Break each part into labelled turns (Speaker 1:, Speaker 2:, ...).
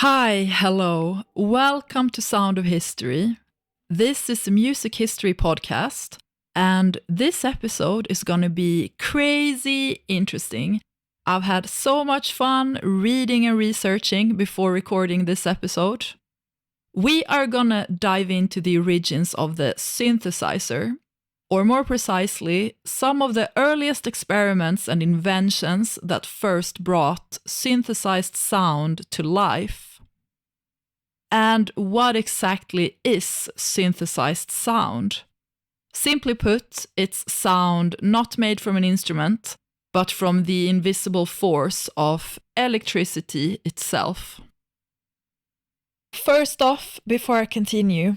Speaker 1: Hi, hello. Welcome to Sound of History. This is a music history podcast, and this episode is going to be crazy interesting. I've had so much fun reading and researching before recording this episode. We are going to dive into the origins of the synthesizer, or more precisely, some of the earliest experiments and inventions that first brought synthesized sound to life. And what exactly is synthesized sound? Simply put, it's sound not made from an instrument, but from the invisible force of electricity itself. First off, before I continue,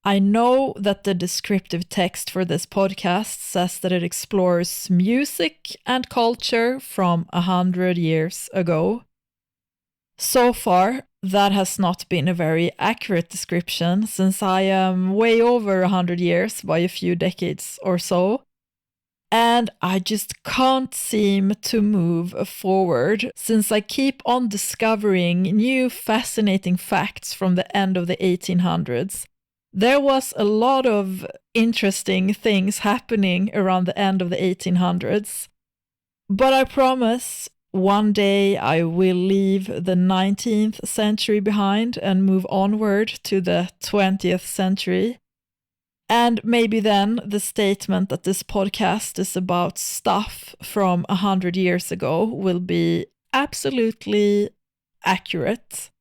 Speaker 1: I know that the descriptive text for this podcast says that it explores music and culture from 100 years ago. So far, that has not been a very accurate description, since I am way over 100 years by a few decades or so. And I just can't seem to move forward, since I keep on discovering new fascinating facts from the end of the 1800s. There was a lot of interesting things happening around the end of the 1800s. But I promise, one day I will leave the 19th century behind and move onward to the 20th century. And maybe then the statement that this podcast is about stuff from 100 years ago will be absolutely accurate.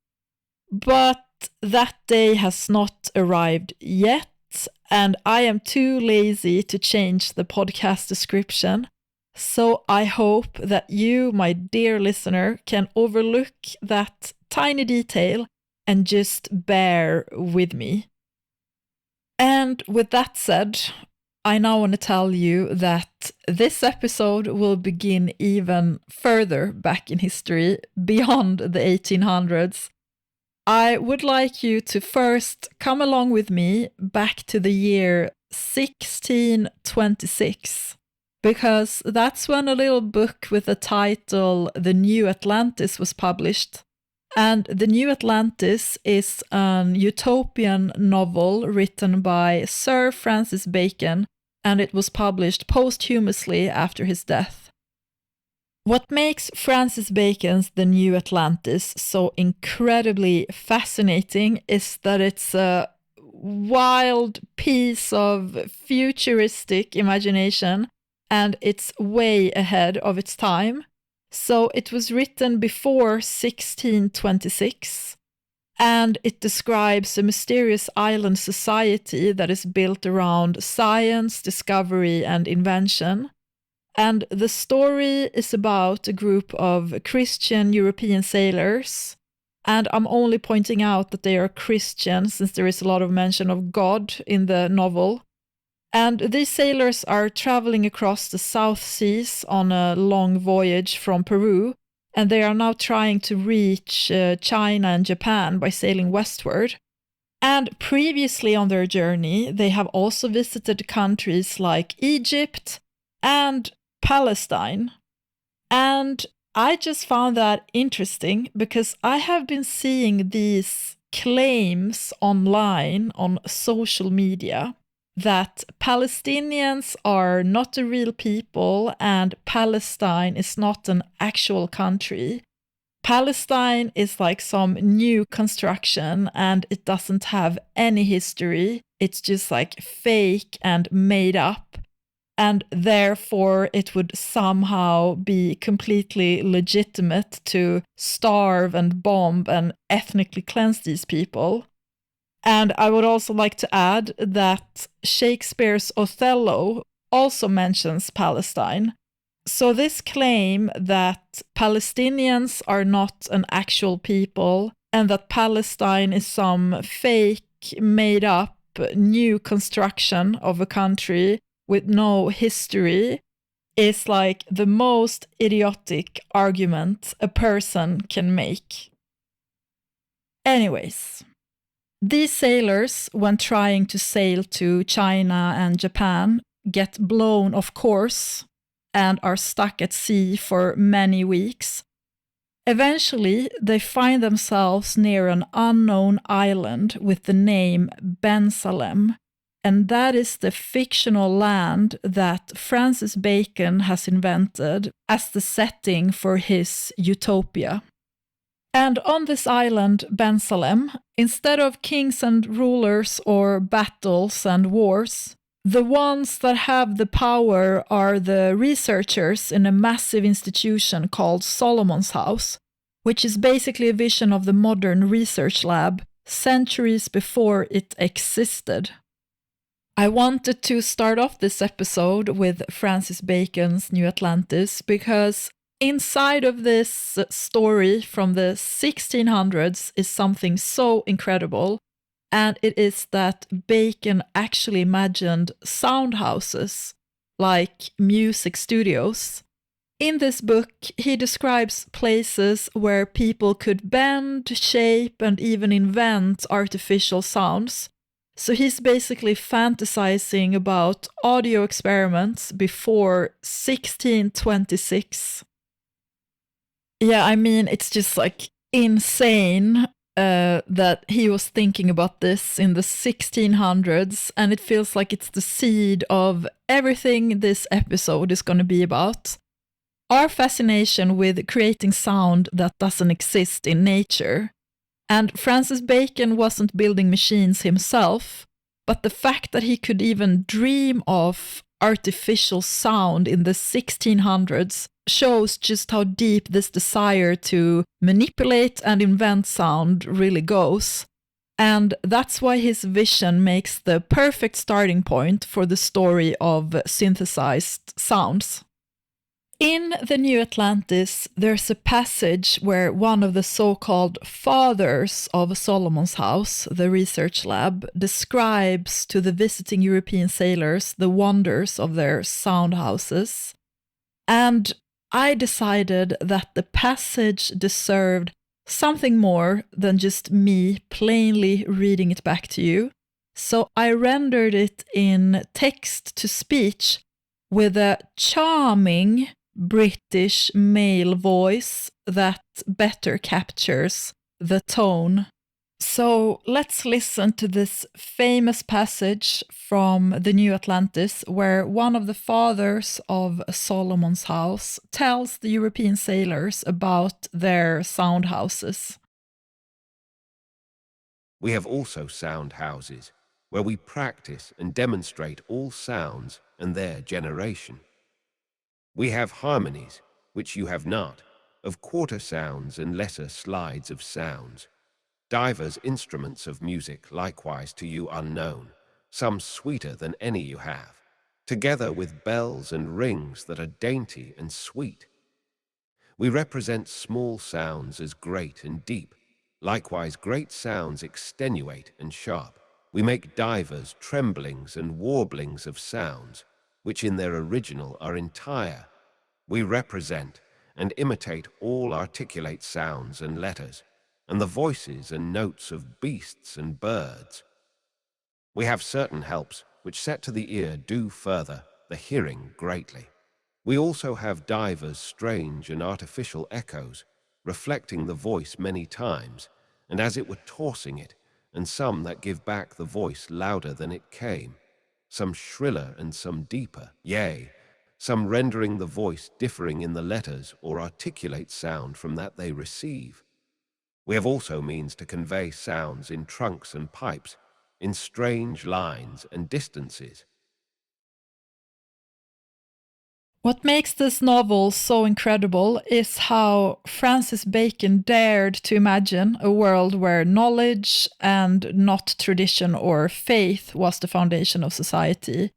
Speaker 1: But that day has not arrived yet, and I am too lazy to change the podcast description. So I hope that you, my dear listener, can overlook that tiny detail and just bear with me. And with that said, I now want to tell you that this episode will begin even further back in history, beyond the 1800s. I would like you to first come along with me back to the year 1626. Because that's when a little book with the title The New Atlantis was published. And The New Atlantis is an utopian novel written by Sir Francis Bacon, and it was published posthumously after his death. What makes Francis Bacon's The New Atlantis so incredibly fascinating is that it's a wild piece of futuristic imagination, and it's way ahead of its time. So it was written before 1626, and it describes a mysterious island society that is built around science, discovery, and invention. And the story is about a group of Christian European sailors, and I'm only pointing out that they are Christian since there is a lot of mention of God in the novel. And these sailors are traveling across the South Seas on a long voyage from Peru, and they are now trying to reach China and Japan by sailing westward. And previously on their journey, they have also visited countries like Egypt and Palestine. And I just found that interesting because I have been seeing these claims online on social media that Palestinians are not a real people and Palestine is not an actual country. Palestine is like some new construction and it doesn't have any history. It's just like fake and made up. And therefore it would somehow be completely legitimate to starve and bomb and ethnically cleanse these people. And I would also like to add that Shakespeare's Othello also mentions Palestine. So this claim that Palestinians are not an actual people and that Palestine is some fake, made up, new construction of a country with no history is like the most idiotic argument a person can make. Anyways. These sailors, when trying to sail to China and Japan, get blown off course and are stuck at sea for many weeks. Eventually, they find themselves near an unknown island with the name Bensalem, and that is the fictional land that Francis Bacon has invented as the setting for his utopia. And on this island, Bensalem, instead of kings and rulers or battles and wars, the ones that have the power are the researchers in a massive institution called Solomon's House, which is basically a vision of the modern research lab centuries before it existed. I wanted to start off this episode with Francis Bacon's New Atlantis because inside of this story from the 1600s is something so incredible. And it is that Bacon actually imagined sound houses, like music studios. In this book, he describes places where people could bend, shape, and even invent artificial sounds. So he's basically fantasizing about audio experiments before 1626. Yeah, I mean, it's just like insane. That he was thinking about this in the 1600s, and it feels like it's the seed of everything this episode is going to be about. Our fascination with creating sound that doesn't exist in nature. And Francis Bacon wasn't building machines himself, but the fact that he could even dream of artificial sound in the 1600s shows just how deep this desire to manipulate and invent sound really goes. And that's why his vision makes the perfect starting point for the story of synthesized sounds. In the New Atlantis, there's a passage where one of the so-called fathers of Solomon's House, the research lab, describes to the visiting European sailors the wonders of their sound houses. And I decided that the passage deserved something more than just me plainly reading it back to you. So I rendered it in text-to-speech with a charming British male voice that better captures the tone. So let's listen to this famous passage from the New Atlantis where one of the fathers of Solomon's House tells the European sailors about their sound houses.
Speaker 2: We have also sound houses where we practice and demonstrate all sounds and their generation. We have harmonies, which you have not, of quarter sounds and lesser slides of sounds. Divers instruments of music likewise to you unknown, some sweeter than any you have, together with bells and rings that are dainty and sweet. We represent small sounds as great and deep, likewise great sounds extenuate and sharp. We make divers tremblings and warblings of sounds, which in their original are entire. We represent and imitate all articulate sounds and letters, and the voices and notes of beasts and birds. We have certain helps which set to the ear do further the hearing greatly. We also have divers strange and artificial echoes, reflecting the voice many times, and as it were tossing it, and some that give back the voice louder than it came, some shriller and some deeper, yea, some rendering the voice differing in the letters or articulate sound from that they receive. We have also means to convey sounds in trunks and pipes, in strange lines and distances.
Speaker 1: What makes this novel so incredible is how Francis Bacon dared to imagine a world where knowledge and not tradition or faith was the foundation of society.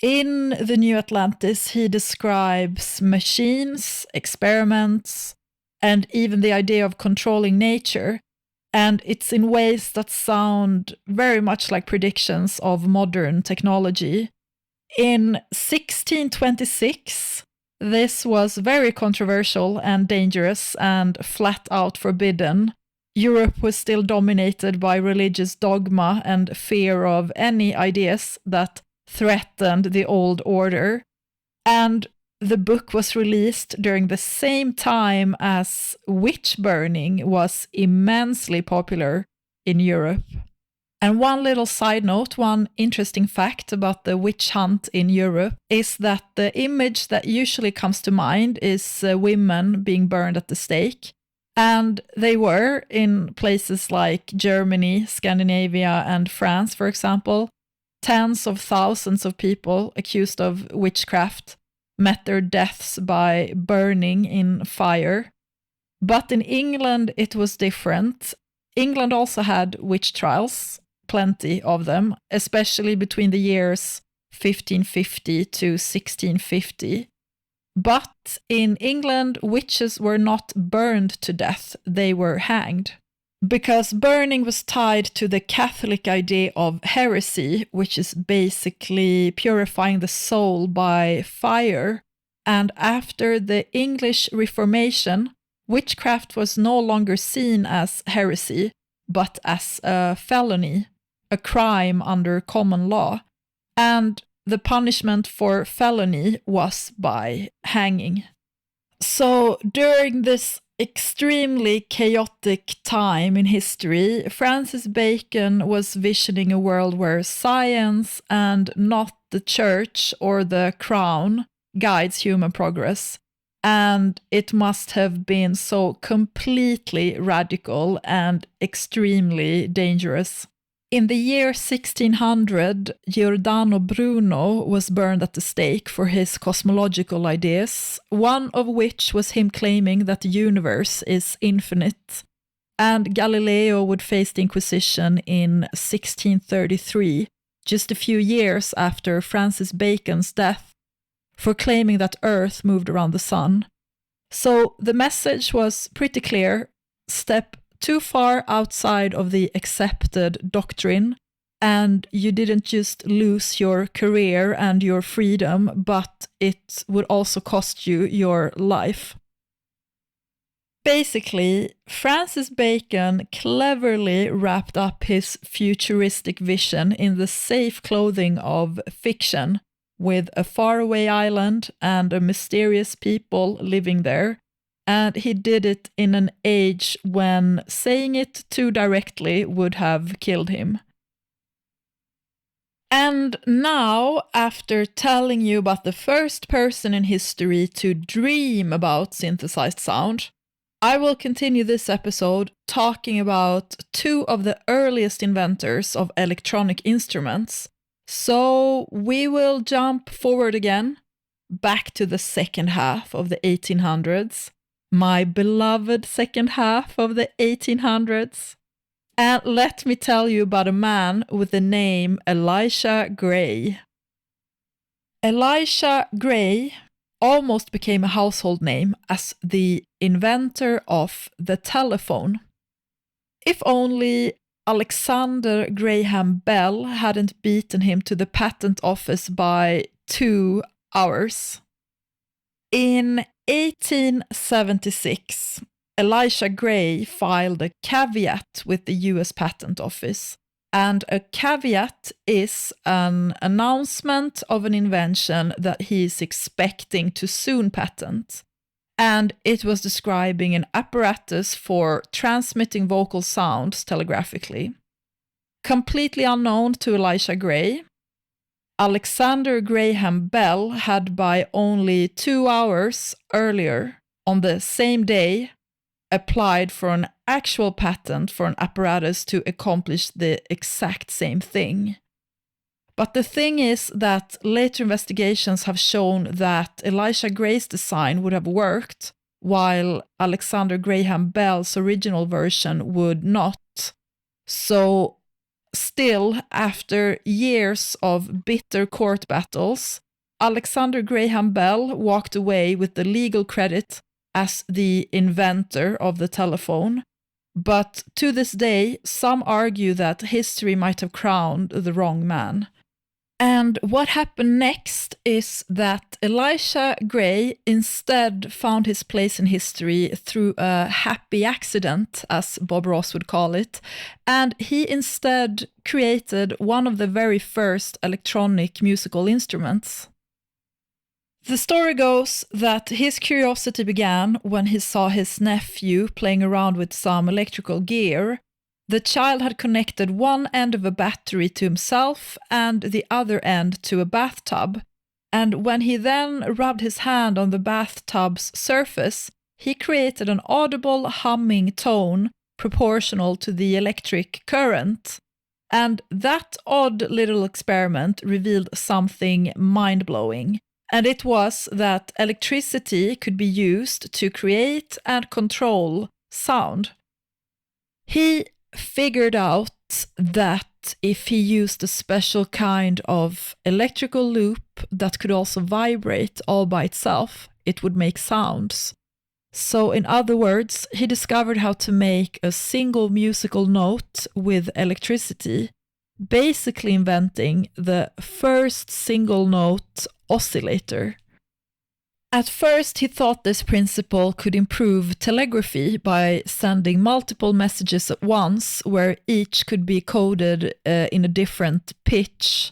Speaker 1: In the New Atlantis, he describes machines, experiments, and even the idea of controlling nature. And it's in ways that sound very much like predictions of modern technology. In 1626, this was very controversial and dangerous and flat out forbidden. Europe was still dominated by religious dogma and fear of any ideas that threatened the old order. And the book was released during the same time as witch burning was immensely popular in Europe. And one little side note, one interesting fact about the witch hunt in Europe is that the image that usually comes to mind is women being burned at the stake. And they were in places like Germany, Scandinavia, and France, for example. Tens of thousands of people accused of witchcraft met their deaths by burning in fire. But in England, it was different. England also had witch trials, plenty of them, especially between the years 1550 to 1650. But in England, witches were not burned to death, they were hanged. Because burning was tied to the Catholic idea of heresy, which is basically purifying the soul by fire. And after the English Reformation, witchcraft was no longer seen as heresy, but as a felony, a crime under common law. And the punishment for felony was by hanging. So during this extremely chaotic time in history, Francis Bacon was visioning a world where science and not the church or the crown guides human progress. And it must have been so completely radical and extremely dangerous. In the year 1600, Giordano Bruno was burned at the stake for his cosmological ideas, one of which was him claiming that the universe is infinite. And Galileo would face the Inquisition in 1633, just a few years after Francis Bacon's death, for claiming that Earth moved around the sun. So the message was pretty clear: step too far outside of the accepted doctrine, and you didn't just lose your career and your freedom, but it would also cost you your life. Basically, Francis Bacon cleverly wrapped up his futuristic vision in the safe clothing of fiction, with a faraway island and a mysterious people living there. And he did it in an age when saying it too directly would have killed him. And now, after telling you about the first person in history to dream about synthesized sound, I will continue this episode talking about two of the earliest inventors of electronic instruments. So we will jump forward again, back to the second half of the 1800s. My beloved second half of the 1800s. And let me tell you about a man with the name Elisha Gray. Elisha Gray almost became a household name as the inventor of the telephone. If only Alexander Graham Bell hadn't beaten him to the patent office by 2 hours. In 1876, Elisha Gray filed a caveat with the US Patent Office. And a caveat is an announcement of an invention that he is expecting to soon patent. And it was describing an apparatus for transmitting vocal sounds telegraphically. Completely unknown to Elisha Gray, Alexander Graham Bell had by only 2 hours earlier, on the same day, applied for an actual patent for an apparatus to accomplish the exact same thing. But the thing is that later investigations have shown that Elisha Gray's design would have worked, while Alexander Graham Bell's original version would not. So, still, after years of bitter court battles, Alexander Graham Bell walked away with the legal credit as the inventor of the telephone. But to this day, some argue that history might have crowned the wrong man. And what happened next is that Elisha Gray instead found his place in history through a happy accident, as Bob Ross would call it, and he instead created one of the very first electronic musical instruments. The story goes that his curiosity began when he saw his nephew playing around with some electrical gear. The child had connected one end of a battery to himself and the other end to a bathtub. And when he then rubbed his hand on the bathtub's surface, he created an audible humming tone proportional to the electric current. And that odd little experiment revealed something mind-blowing. And it was that electricity could be used to create and control sound. He figured out that if he used a special kind of electrical loop that could also vibrate all by itself, it would make sounds. So in other words, he discovered how to make a single musical note with electricity, basically inventing the first single note oscillator. At first, he thought this principle could improve telegraphy by sending multiple messages at once, where each could be coded in a different pitch.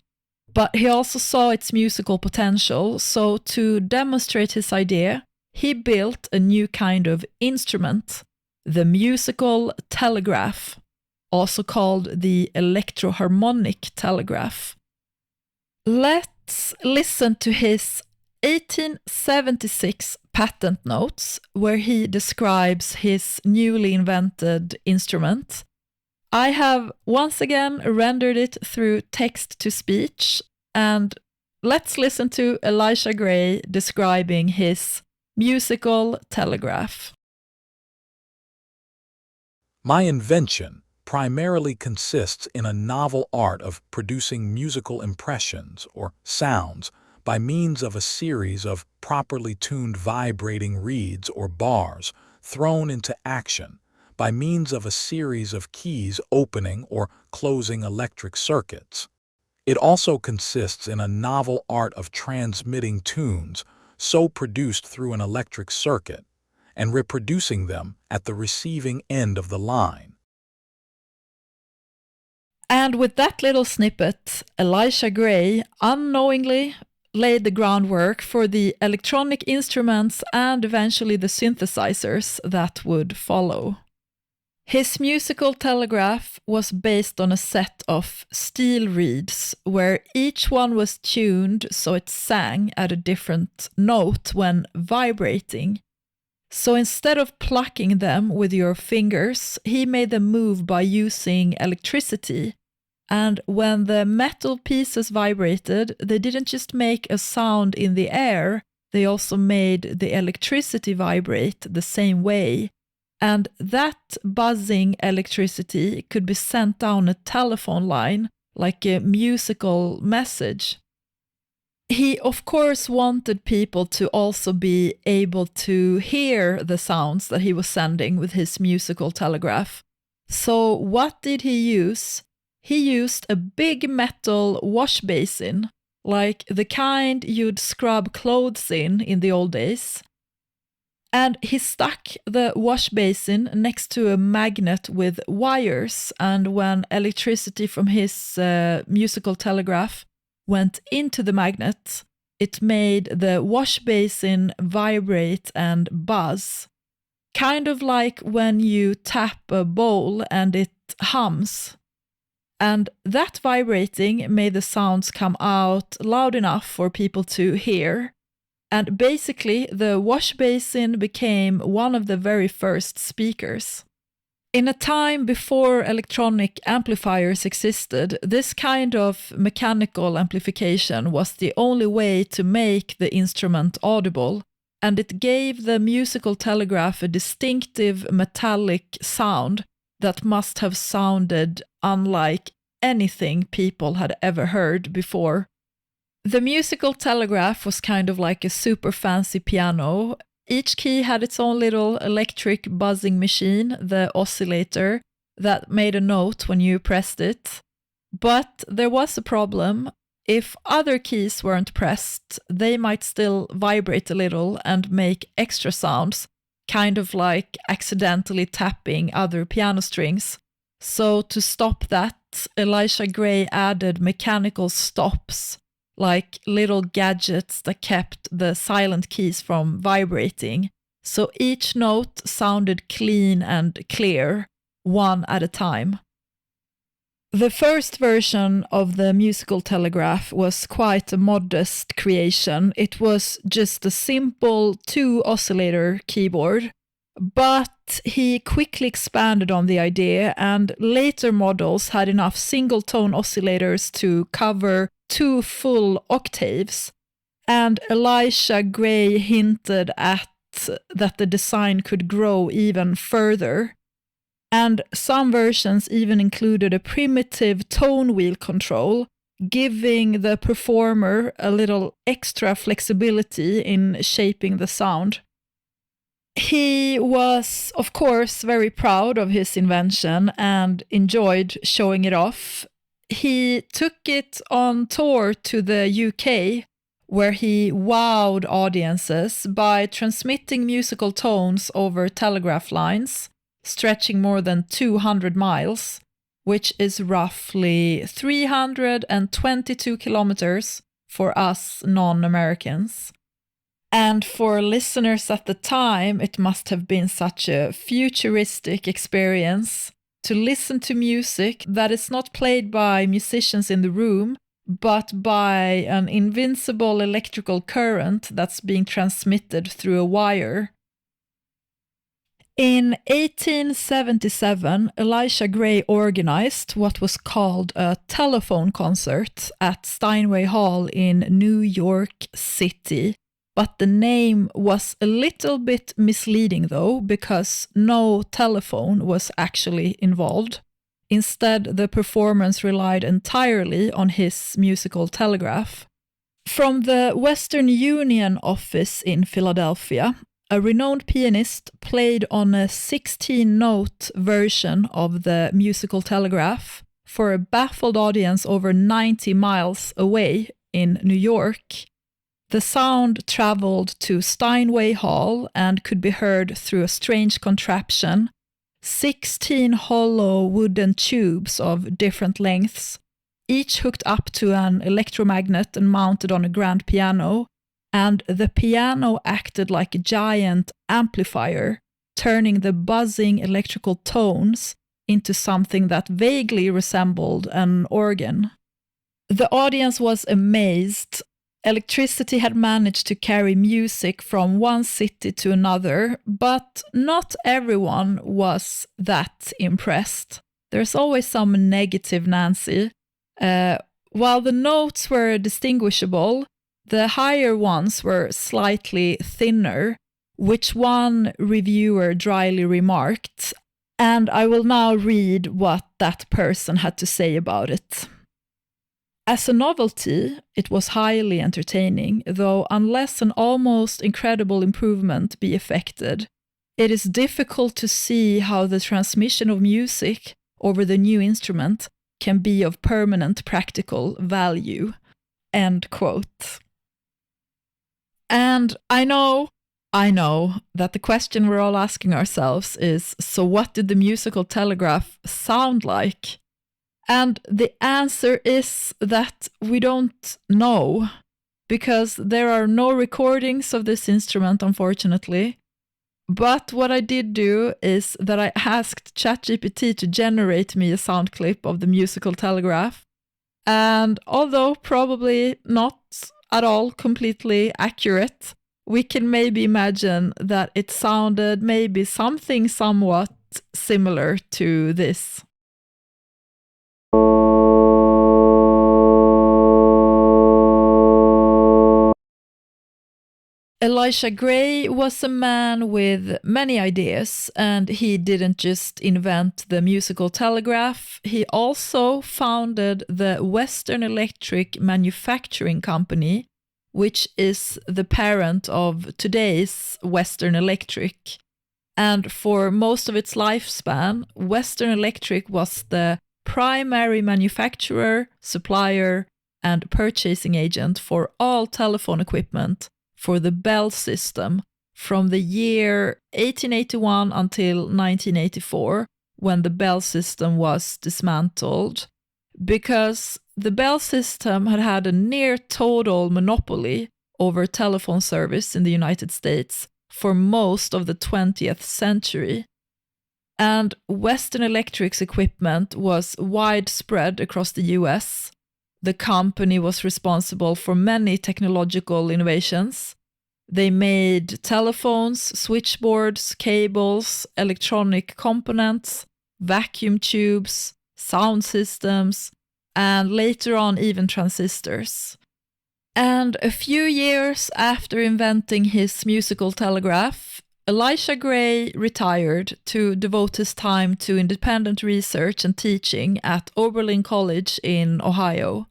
Speaker 1: But he also saw its musical potential, so to demonstrate his idea, he built a new kind of instrument, the musical telegraph, also called the electroharmonic telegraph. Let's listen to his 1876 patent notes, where he describes his newly invented instrument. I have once again rendered it through text-to-speech, and let's listen to Elisha Gray describing his musical telegraph.
Speaker 3: My invention primarily consists in a novel art of producing musical impressions or sounds by means of a series of properly tuned vibrating reeds or bars thrown into action by means of a series of keys opening or closing electric circuits. It also consists in a novel art of transmitting tunes so produced through an electric circuit and reproducing them at the receiving end of the line.
Speaker 1: And with that little snippet, Elisha Gray unknowingly laid the groundwork for the electronic instruments and eventually the synthesizers that would follow. His musical telegraph was based on a set of steel reeds where each one was tuned so it sang at a different note when vibrating. So instead of plucking them with your fingers, he made them move by using electricity. And when the metal pieces vibrated, they didn't just make a sound in the air, they also made the electricity vibrate the same way. And that buzzing electricity could be sent down a telephone line like a musical message. He, of course, wanted people to also be able to hear the sounds that he was sending with his musical telegraph. So what did he use? He used a big metal wash basin, like the kind you'd scrub clothes in the old days. And he stuck the wash basin next to a magnet with wires, and when electricity from his musical telegraph went into the magnet, it made the wash basin vibrate and buzz. Kind of like when you tap a bowl and it hums. And that vibrating made the sounds come out loud enough for people to hear. And basically, the wash basin became one of the very first speakers. In a time before electronic amplifiers existed, this kind of mechanical amplification was the only way to make the instrument audible, and it gave the musical telegraph a distinctive metallic sound that must have sounded unlike anything people had ever heard before. The musical telegraph was kind of like a super fancy piano. Each key had its own little electric buzzing machine, the oscillator, that made a note when you pressed it. But there was a problem. If other keys weren't pressed, they might still vibrate a little and make extra sounds, kind of like accidentally tapping other piano strings. So to stop that, Elisha Gray added mechanical stops like little gadgets that kept the silent keys from vibrating, so each note sounded clean and clear, one at a time. The first version of the musical telegraph was quite a modest creation. It was just a simple 2-oscillator keyboard, but he quickly expanded on the idea, and later models had enough single-tone oscillators to cover 2 full octaves, and Elisha Gray hinted at that the design could grow even further. And some versions even included a primitive tone wheel control, giving the performer a little extra flexibility in shaping the sound. He was, of course, very proud of his invention and enjoyed showing it off. He took it on tour to the UK, where he wowed audiences by transmitting musical tones over telegraph lines, stretching more than 200 miles, which is roughly 322 kilometers for us non-Americans. And for listeners at the time, it must have been such a futuristic experience to listen to music that is not played by musicians in the room, but by an invincible electrical current that's being transmitted through a wire. In 1877, Elisha Gray organized what was called a telephone concert at Steinway Hall in New York City. But the name was a little bit misleading though, because no telephone was actually involved. Instead, the performance relied entirely on his musical telegraph. From the Western Union office in Philadelphia, a renowned pianist played on a 16-note version of the musical telegraph for a baffled audience over 90 miles away in New York. The sound traveled to Steinway Hall and could be heard through a strange contraption, 16 hollow wooden tubes of different lengths, each hooked up to an electromagnet and mounted on a grand piano, and the piano acted like a giant amplifier, turning the buzzing electrical tones into something that vaguely resembled an organ. The audience was amazed. Electricity had managed to carry music from one city to another, but not everyone was that impressed. There's always some negative Nancy. While the notes were distinguishable, the higher ones were slightly thinner, which one reviewer dryly remarked, and I will now read what that person had to say about it. As a novelty, it was highly entertaining, though unless an almost incredible improvement be effected, it is difficult to see how the transmission of music over the new instrument can be of permanent practical value. End quote. And I know that the question we're all asking ourselves is, so what did the musical telegraph sound like? And the answer is that we don't know, because there are no recordings of this instrument, unfortunately. But what I did do is that I asked ChatGPT to generate me a sound clip of the musical telegraph. And although probably not at all completely accurate, we can maybe imagine that it sounded maybe something somewhat similar to this. Elisha Gray was a man with many ideas, and he didn't just invent the musical telegraph, he also founded the Western Electric Manufacturing Company, which is the parent of today's Western Electric. And for most of its lifespan, Western Electric was the primary manufacturer, supplier, and purchasing agent for all telephone equipment for the Bell system from the year 1881 until 1984, when the Bell system was dismantled. because the Bell system had had a near total monopoly over telephone service in the United States for most of the 20th century. And Western Electric's equipment was widespread across the US. The company was responsible for many technological innovations. They made telephones, switchboards, cables, electronic components, vacuum tubes, sound systems, and later on even transistors. And a few years after inventing his musical telegraph, Elisha Gray retired to devote his time to independent research and teaching at Oberlin College in Ohio.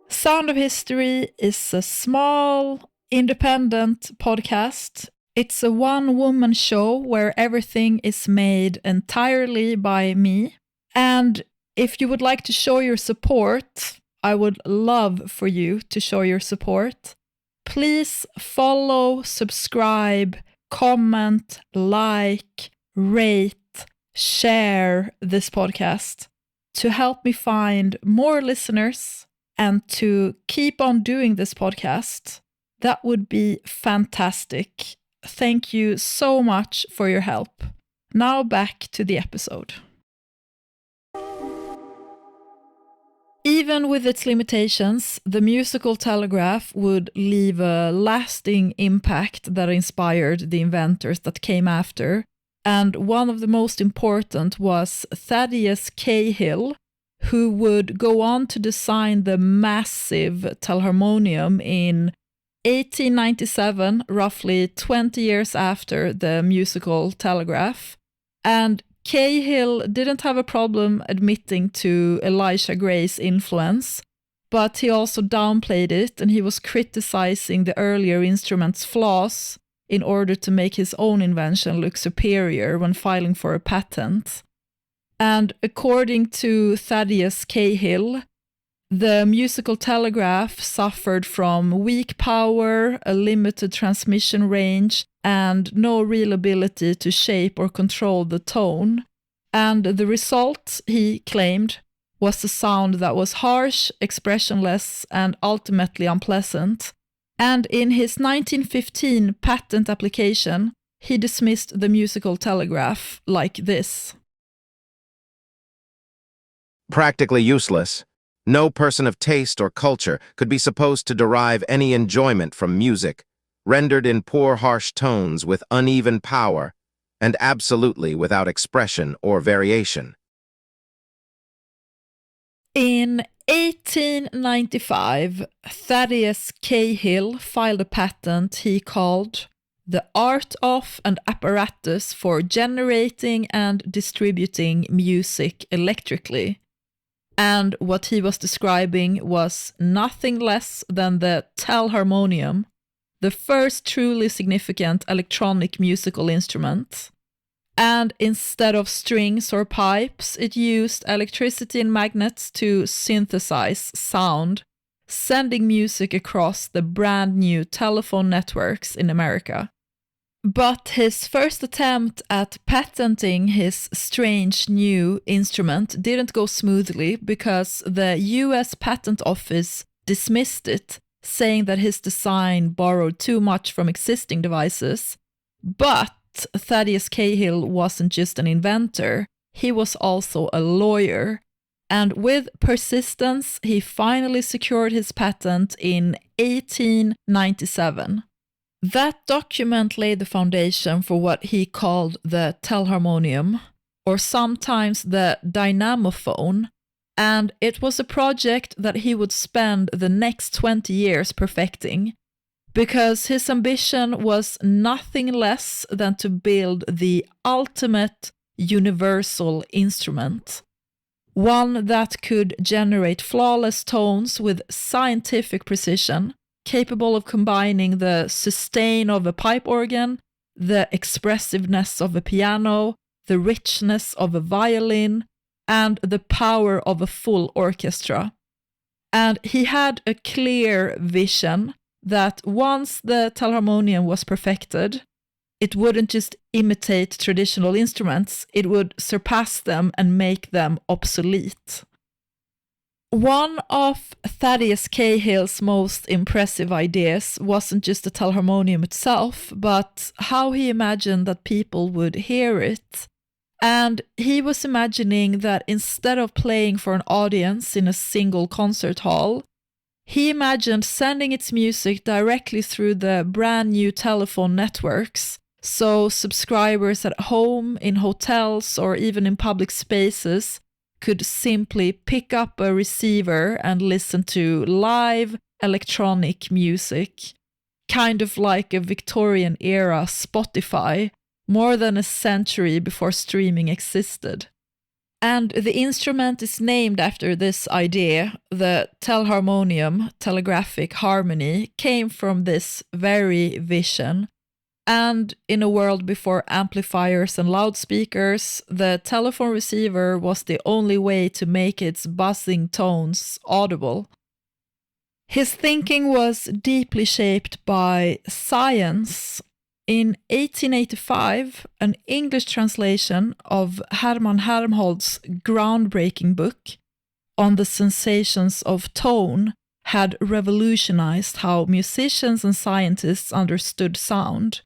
Speaker 1: Sound of History is a small, independent podcast. It's a one-woman show where everything is made entirely by me. And if you would like to show your support, I would love for you to show your support. Please follow, subscribe, comment, like, rate, share this podcast to help me find more listeners and to keep on doing this podcast. That would be fantastic. Thank you so much for your help. Now back to the episode. Even with its limitations, the musical telegraph would leave a lasting impact that inspired the inventors that came after. And one of the most important was Thaddeus Cahill, who would go on to design the massive telharmonium in 1897, roughly 20 years after the musical telegraph. And Cahill didn't have a problem admitting to Elisha Gray's influence, but he also downplayed it, and he was criticizing the earlier instrument's flaws in order to make his own invention look superior when filing for a patent. And according to Thaddeus Cahill, the musical telegraph suffered from weak power, a limited transmission range, and no real ability to shape or control the tone. And the result, he claimed, was a sound that was harsh, expressionless, and ultimately unpleasant. And in his 1915 patent application, he dismissed the musical telegraph like this.
Speaker 4: Practically useless. No person of taste or culture could be supposed to derive any enjoyment from music, rendered in poor harsh tones with uneven power, and absolutely without expression or variation.
Speaker 1: In 1895, Thaddeus Cahill filed a patent he called The Art of and Apparatus for Generating and Distributing Music Electrically. And what he was describing was nothing less than the telharmonium, the first truly significant electronic musical instrument. And instead of strings or pipes, it used electricity and magnets to synthesize sound, sending music across the brand new telephone networks in America. But his first attempt at patenting his strange new instrument didn't go smoothly because the US Patent Office dismissed it, saying that his design borrowed too much from existing devices. But Thaddeus Cahill wasn't just an inventor, he was also a lawyer. And with persistence, he finally secured his patent in 1897. That document laid the foundation for what he called the telharmonium, or sometimes the dynamophone, and it was a project that he would spend the next 20 years perfecting, because his ambition was nothing less than to build the ultimate universal instrument, one that could generate flawless tones with scientific precision, capable of combining the sustain of a pipe organ, the expressiveness of a piano, the richness of a violin, and the power of a full orchestra. And he had a clear vision that once the telharmonium was perfected, it wouldn't just imitate traditional instruments, it would surpass them and make them obsolete. One of Thaddeus Cahill's most impressive ideas wasn't just the telharmonium itself, but how he imagined that people would hear it. And he was imagining that instead of playing for an audience in a single concert hall, he imagined sending its music directly through the brand new telephone networks, so subscribers at home, in hotels, or even in public spaces could simply pick up a receiver and listen to live electronic music, kind of like a Victorian era Spotify, more than a century before streaming existed. And the instrument is named after this idea. The telharmonium, telegraphic harmony, came from this very vision. And in a world before amplifiers and loudspeakers, the telephone receiver was the only way to make its buzzing tones audible. His thinking was deeply shaped by science. In 1885, an English translation of Hermann Helmholtz's groundbreaking book on the sensations of tone had revolutionized how musicians and scientists understood sound.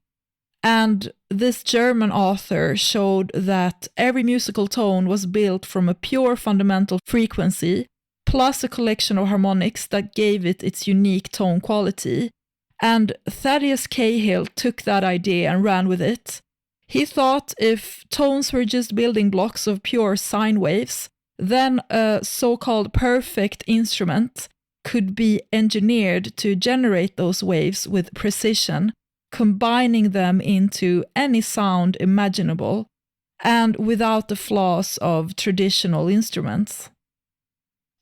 Speaker 1: And this German author showed that every musical tone was built from a pure fundamental frequency, plus a collection of harmonics that gave it its unique tone quality. And Thaddeus Cahill took that idea and ran with it. He thought if tones were just building blocks of pure sine waves, then a so-called perfect instrument could be engineered to generate those waves with precision, combining them into any sound imaginable, and without the flaws of traditional instruments.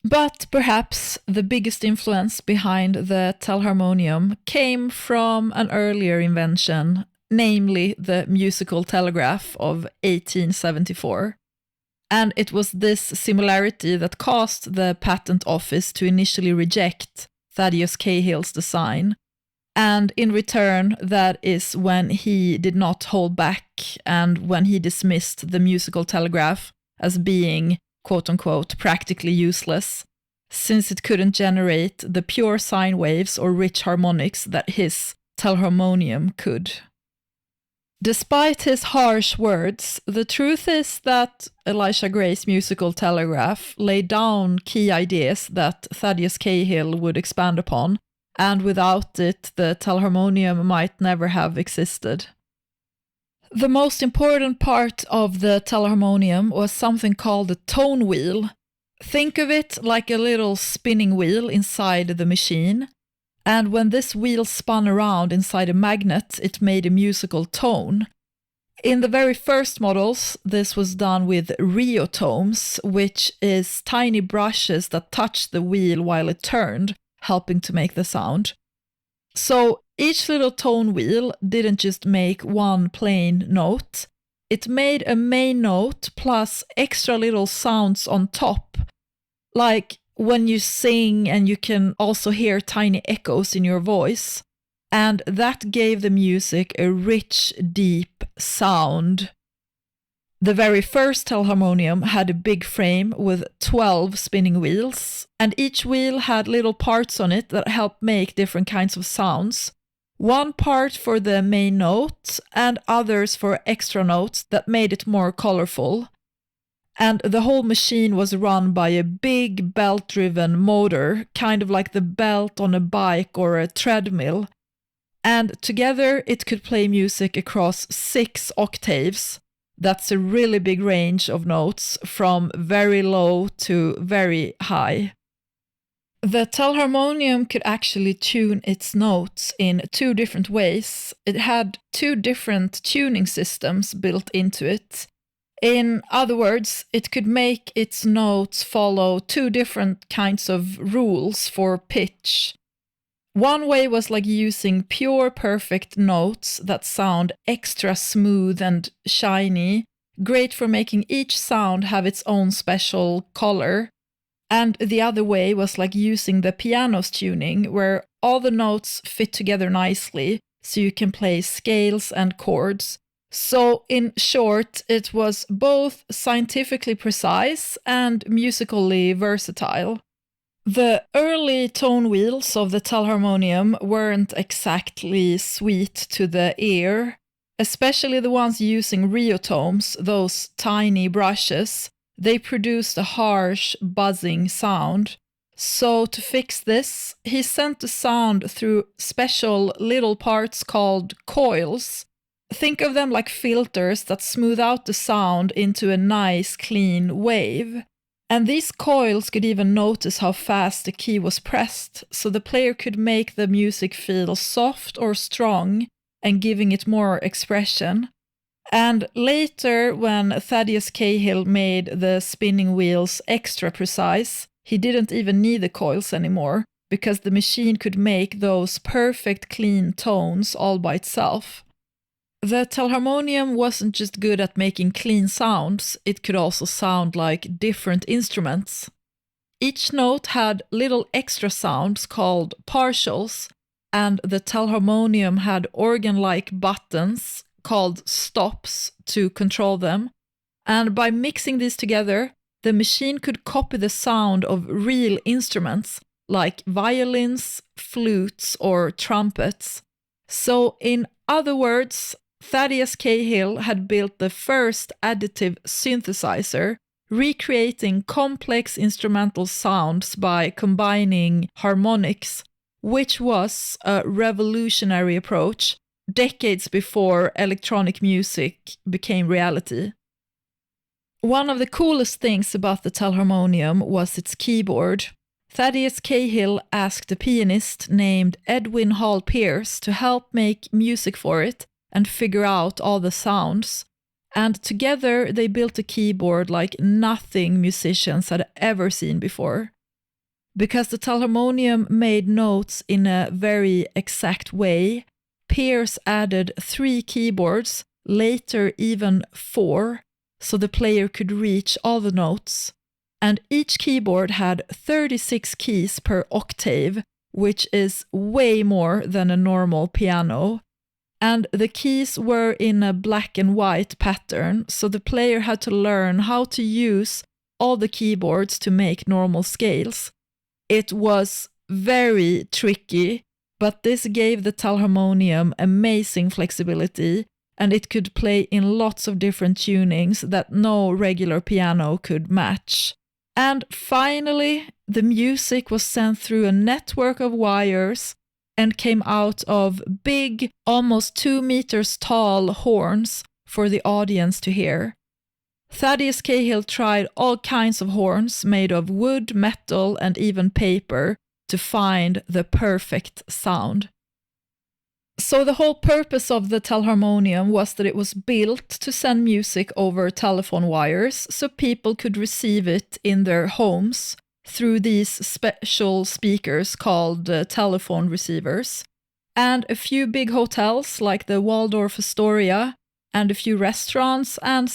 Speaker 1: But perhaps the biggest influence behind the telharmonium came from an earlier invention, namely the musical telegraph of 1874. And it was this similarity that caused the patent office to initially reject Thaddeus Cahill's design. And in return, that is when he did not hold back and when he dismissed the musical telegraph as being, quote-unquote, practically useless, since it couldn't generate the pure sine waves or rich harmonics that his telharmonium could. Despite his harsh words, the truth is that Elisha Gray's musical telegraph laid down key ideas that Thaddeus Cahill would expand upon, and without it, the telharmonium might never have existed. The most important part of the telharmonium was something called the tone wheel. Think of it like a little spinning wheel inside the machine, and when this wheel spun around inside a magnet, it made a musical tone. In the very first models, this was done with rheotomes, which is tiny brushes that touched the wheel while it turned, helping to make the sound. So each little tone wheel didn't just make one plain note, it made a main note plus extra little sounds on top, like when you sing and you can also hear tiny echoes in your voice, and that gave the music a rich, deep sound. The very first telharmonium had a big frame with 12 spinning wheels, and each wheel had little parts on it that helped make different kinds of sounds. One part for the main note, and others for extra notes that made it more colorful. And the whole machine was run by a big belt-driven motor, kind of like the belt on a bike or a treadmill. And together it could play music across 6 octaves. That's a really big range of notes, from very low to very high. The telharmonium could actually tune its notes in 2 different ways. It had 2 different tuning systems built into it. In other words, it could make its notes follow 2 different kinds of rules for pitch. One way was like using pure perfect notes that sound extra smooth and shiny, great for making each sound have its own special color. And the other way was like using the piano's tuning, where all the notes fit together nicely, so you can play scales and chords. So in short, it was both scientifically precise and musically versatile. The early tone wheels of the telharmonium weren't exactly sweet to the ear, especially the ones using rheotomes, those tiny brushes. They produced a harsh, buzzing sound. So to fix this, he sent the sound through special little parts called coils. Think of them like filters that smooth out the sound into a nice, clean wave. And these coils could even notice how fast the key was pressed, so the player could make the music feel soft or strong and giving it more expression. And later, when Thaddeus Cahill made the spinning wheels extra precise, he didn't even need the coils anymore, because the machine could make those perfect clean tones all by itself. The telharmonium wasn't just good at making clean sounds, it could also sound like different instruments. Each note had little extra sounds called partials, and the telharmonium had organ-like buttons called stops to control them. And by mixing these together, the machine could copy the sound of real instruments like violins, flutes, or trumpets. So in other words, Thaddeus Cahill had built the first additive synthesizer, recreating complex instrumental sounds by combining harmonics, which was a revolutionary approach decades before electronic music became reality. One of the coolest things about the telharmonium was its keyboard. Thaddeus Cahill asked a pianist named Edwin Hall Pierce to help make music for it and figure out all the sounds. And together they built a keyboard like nothing musicians had ever seen before. Because the telharmonium made notes in a very exact way, Pierce added 3 keyboards, later even 4, so the player could reach all the notes. And each keyboard had 36 keys per octave, which is way more than a normal piano. And the keys were in a black and white pattern, so the player had to learn how to use all the keyboards to make normal scales. It was very tricky, but this gave the telharmonium amazing flexibility, and it could play in lots of different tunings that no regular piano could match. And finally, the music was sent through a network of wires and came out of big, almost 2 meters tall horns for the audience to hear. Thaddeus Cahill tried all kinds of horns made of wood, metal, and even paper to find the perfect sound. So the whole purpose of the telharmonium was that it was built to send music over telephone wires so people could receive it in their homes through these special speakers called telephone receivers. And a few big hotels like the Waldorf Astoria and a few restaurants and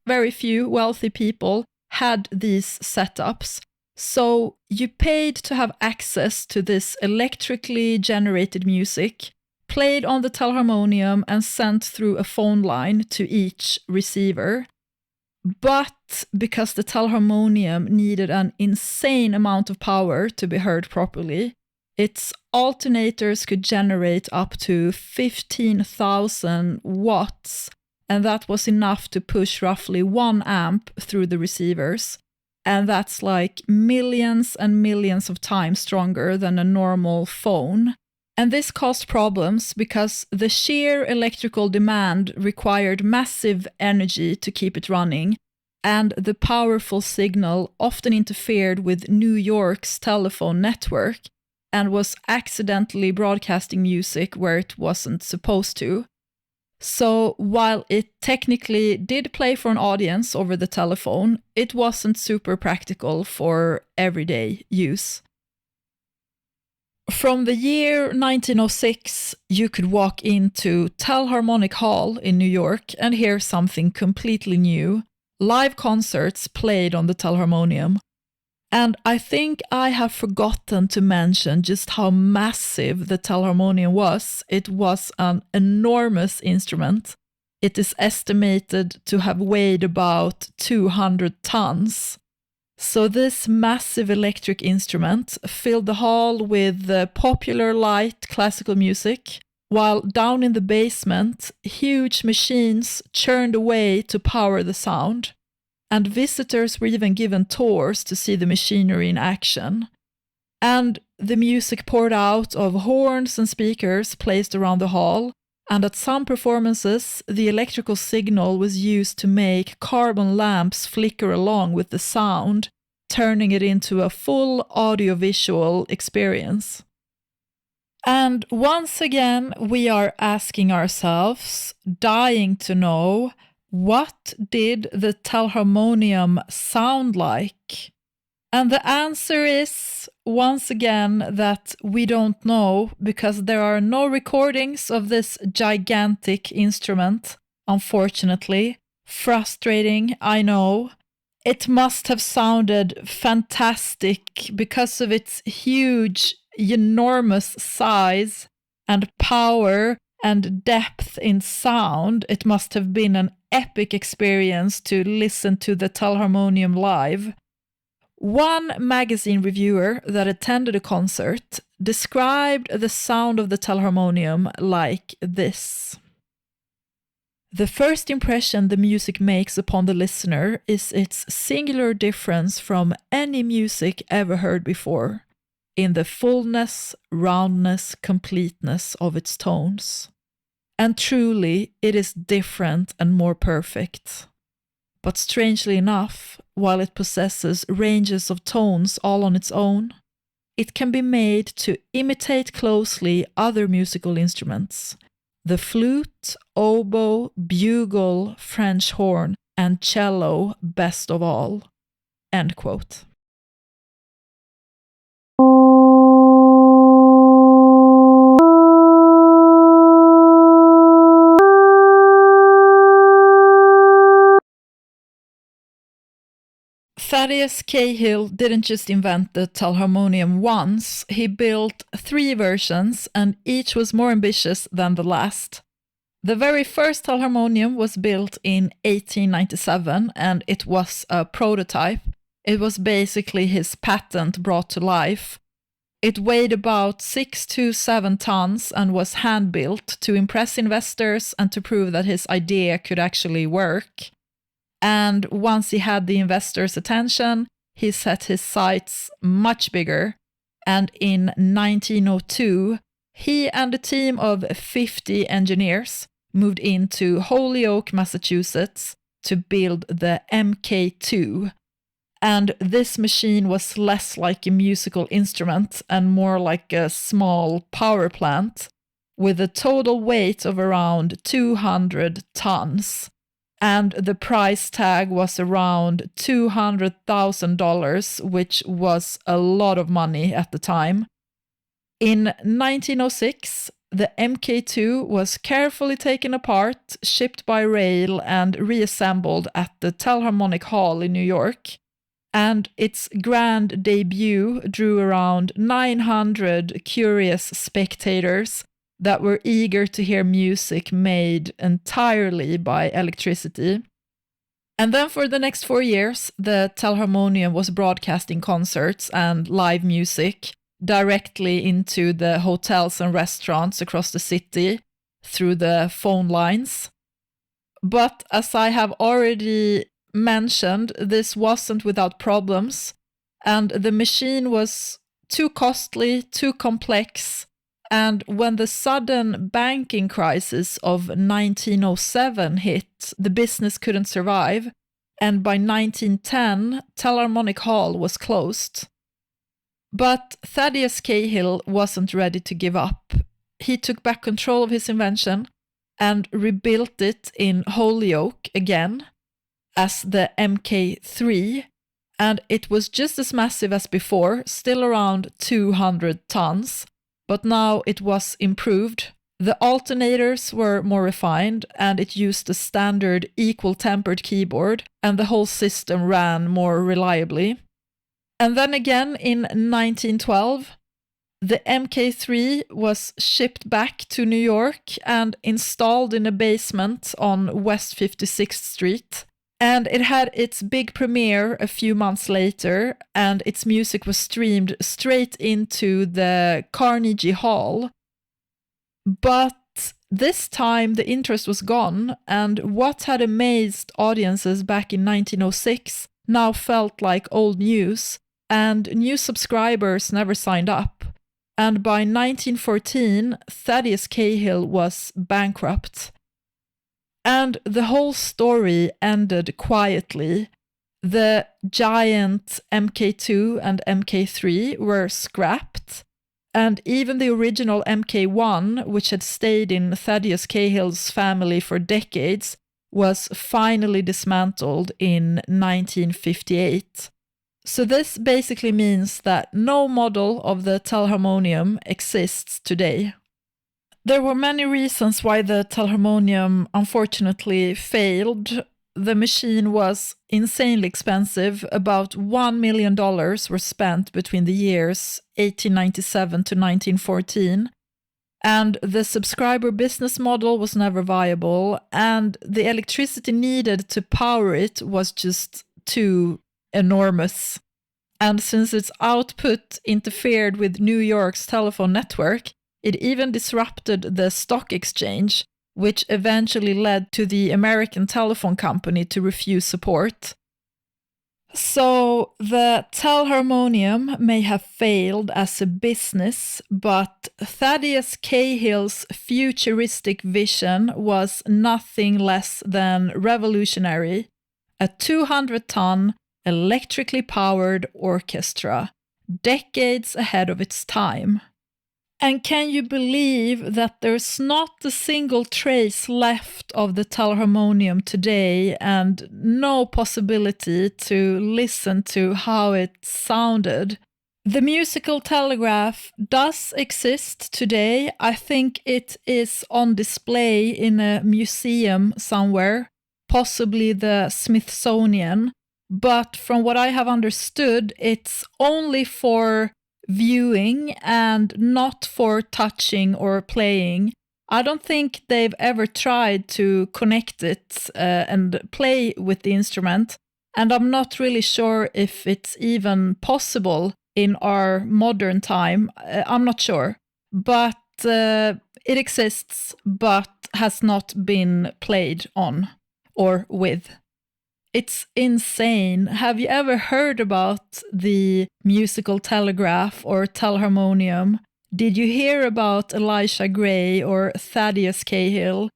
Speaker 1: very few wealthy people had these setups. So you paid to have access to this electrically generated music, played on the telharmonium and sent through a phone line to each receiver. But because the telharmonium needed an insane amount of power to be heard properly, its alternators could generate up to 15,000 watts, and that was enough to push roughly 1 amp through the receivers. And that's like millions and millions of times stronger than a normal phone. And this caused problems because the sheer electrical demand required massive energy to keep it running, and the powerful signal often interfered with New York's telephone network and was accidentally broadcasting music where it wasn't supposed to. So while it technically did play for an audience over the telephone, it wasn't super practical for everyday use. From the year 1906, you could walk into Telharmonic Hall in New York and hear something completely new. Live concerts played on the telharmonium. And I think I have forgotten to mention just how massive the telharmonium was. It was an enormous instrument. It is estimated to have weighed about 200 tons. So this massive electric instrument filled the hall with popular light classical music, while down in the basement, huge machines churned away to power the sound. And visitors were even given tours to see the machinery in action. And the music poured out of horns and speakers placed around the hall, and at some performances, the electrical signal was used to make carbon lamps flicker along with the sound, turning it into a full audiovisual experience. And once again, we are asking ourselves, dying to know, what did the telharmonium sound like? And the answer is, once again, that we don't know, because there are no recordings of this gigantic instrument, unfortunately. Frustrating, I know. It must have sounded fantastic because of its huge, enormous size and power and depth in sound. It must have been an epic experience to listen to the telharmonium live. One magazine reviewer that attended a concert described the sound of the telharmonium like this. The first impression the music makes upon the listener is its singular difference from any music ever heard before, in the fullness, roundness, completeness of its tones. And truly, it is different and more perfect. But strangely enough, while it possesses ranges of tones all on its own, it can be made to imitate closely other musical instruments. The flute, oboe, bugle, French horn, and cello best of all. End quote. Thaddeus Cahill didn't just invent the telharmonium once, he built 3 versions and each was more ambitious than the last. The very first telharmonium was built in 1897 and it was a prototype. It was basically his patent brought to life. It weighed about 6 to 7 tons and was hand-built to impress investors and to prove that his idea could actually work. And once he had the investors' attention, he set his sights much bigger. And in 1902, he and a team of 50 engineers moved into Holyoke, Massachusetts, to build the MK2. And this machine was less like a musical instrument and more like a small power plant, with a total weight of around 200 tons. And the price tag was around $200,000, which was a lot of money at the time. In 1906, the MK2 was carefully taken apart, shipped by rail, and reassembled at the Telharmonic Hall in New York. And its grand debut drew around 900 curious spectators that were eager to hear music made entirely by electricity. And then for the next 4 years, the telharmonium was broadcasting concerts and live music directly into the hotels and restaurants across the city through the phone lines. But as I have already mentioned, this wasn't without problems, and the machine was too costly, too complex. And when the sudden banking crisis of 1907 hit, the business couldn't survive, and by 1910, Telharmonic Hall was closed. But Thaddeus Cahill wasn't ready to give up. He took back control of his invention and rebuilt it in Holyoke again as the MK3, and it was just as massive as before, still around 200 tons. But now it was improved. The alternators were more refined and it used a standard equal-tempered keyboard, and the whole system ran more reliably. And then again in 1912, the MK3 was shipped back to New York and installed in a basement on West 56th Street. And it had its big premiere a few months later, and its music was streamed straight into the Carnegie Hall. But this time the interest was gone, and what had amazed audiences back in 1906 now felt like old news, and new subscribers never signed up. And by 1914, Thaddeus Cahill was bankrupt. And the whole story ended quietly. The giant MK2 and MK3 were scrapped, and even the original MK1, which had stayed in Thaddeus Cahill's family for decades, was finally dismantled in 1958. So this basically means that no model of the telharmonium exists today. There were many reasons why the telharmonium unfortunately failed. The machine was insanely expensive. About $1 million were spent between the years 1897 to 1914. And the subscriber business model was never viable, and the electricity needed to power it was just too enormous. And since its output interfered with New York's telephone network, it even disrupted the stock exchange, which eventually led to the American Telephone Company to refuse support. So the telharmonium may have failed as a business, but Thaddeus Cahill's futuristic vision was nothing less than revolutionary. A 200-ton, electrically powered orchestra, decades ahead of its time. And can you believe that there's not a single trace left of the telharmonium today, and no possibility to listen to how it sounded? The musical telegraph does exist today. I think it is on display in a museum somewhere, possibly the Smithsonian. But from what I have understood, it's only for viewing and not for touching or playing. I don't think they've ever tried to connect it and play with the instrument, and I'm not really sure if it's even possible in our modern time. I'm not sure, but it exists, but has not been played on or with. It's insane. Have you ever heard about the musical telegraph or telharmonium? Did you hear about Elisha Gray or Thaddeus Cahill?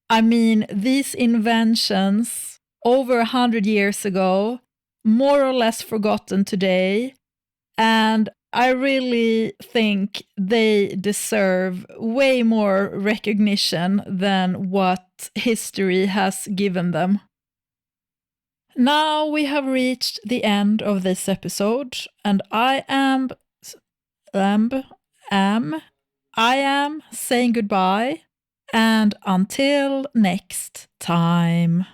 Speaker 1: I mean, these inventions over 100 years ago, more or less forgotten today, and I really think they deserve way more recognition than what history has given them. Now we have reached the end of this episode, and I am saying goodbye, and until next time.